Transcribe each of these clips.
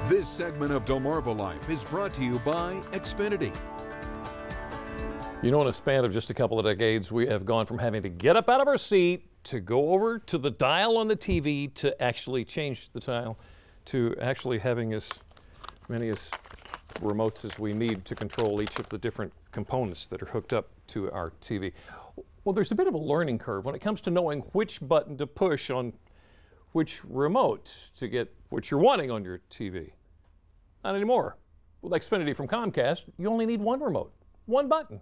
This segment of Delmarva Life is brought to you by Xfinity. You know, in a span of just a couple of decades, we have gone from having to get up out of our seat to go over to the dial on the TV to actually change the dial to actually having as many as remotes as we need to control each of the different components that are hooked up to our TV. Well, there's a bit of a learning curve when it comes to knowing which button to push on which remote to get what you're wanting on your TV. Not anymore. With Xfinity from Comcast, you only need one remote, one button,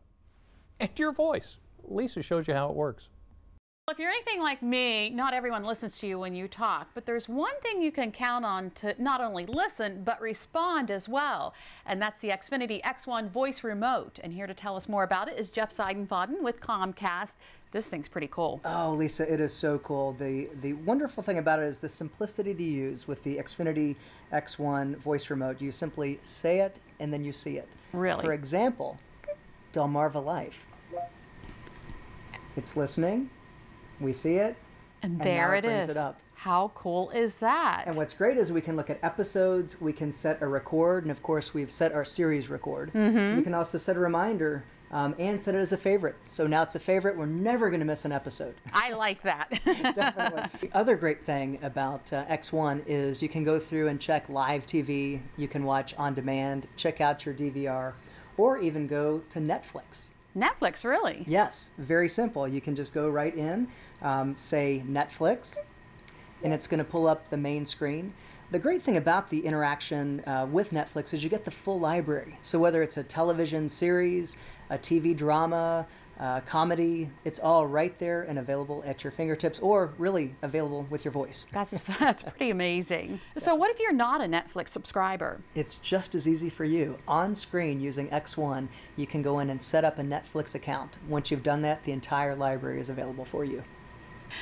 and your voice. Lisa shows you how it works. If you're anything like me, not everyone listens to you when you talk, but there's one thing you can count on to not only listen, but respond as well. And that's the Xfinity X1 voice remote. And here to tell us more about it is Jeff Seidenfaden with Comcast. This thing's pretty cool. Oh, Lisa, it is so cool. The wonderful thing about it is the simplicity to use with the Xfinity X1 voice remote. You simply say it and then you see it. Really? For example, Delmarva Life. It's listening. We see it, and there it is. It up. How cool is that? And what's great is we can look at episodes, we can set a record, and of course we've set our series record. We can also set a reminder and set it as a favorite. So now it's a favorite. We're never going to miss an episode. I like that. Definitely. The other great thing about X1 is you can go through and check live TV, you can watch on demand, check out your DVR, or even go to Netflix. Netflix, really? Yes, very simple. You can just go right in, say Netflix, and it's going to pull up the main screen. The great thing about the interaction with Netflix is you get the full library. So whether it's a television series, a TV drama, comedy, it's all right there and available at your fingertips, or really available with your voice. That's pretty amazing. So what if you're not a Netflix subscriber? It's just as easy for you. On screen using X1, you can go in and set up a Netflix account. Once you've done that, the entire library is available for you.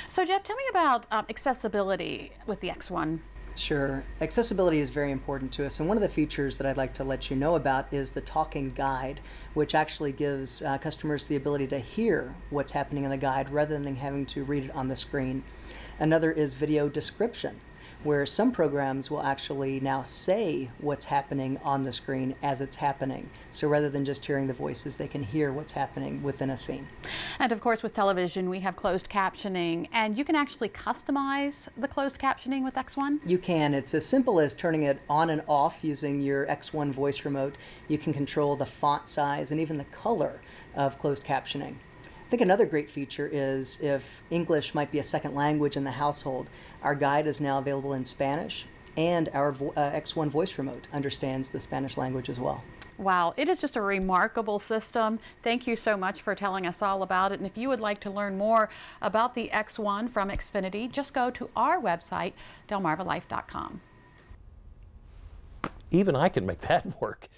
So Jeff, tell me about accessibility with the X1. Sure. Accessibility is very important to us, and one of the features that I'd like to let you know about is the talking guide, which actually gives customers the ability to hear what's happening in the guide rather than having to read it on the screen. Another is video description, where some programs will actually now say what's happening on the screen as it's happening. So rather than just hearing the voices, they can hear what's happening within a scene. And of course with television we have closed captioning, and you can actually customize the closed captioning with X1? You can. It's as simple as turning it on and off using your X1 voice remote. You can control the font size and even the color of closed captioning. I think another great feature is if English might be a second language in the household, our guide is now available in Spanish, and our X1 voice remote understands the Spanish language as well. Wow, it is just a remarkable system. Thank you so much for telling us all about it. And if you would like to learn more about the X1 from Xfinity, just go to our website, delmarvalife.com. Even I can make that work.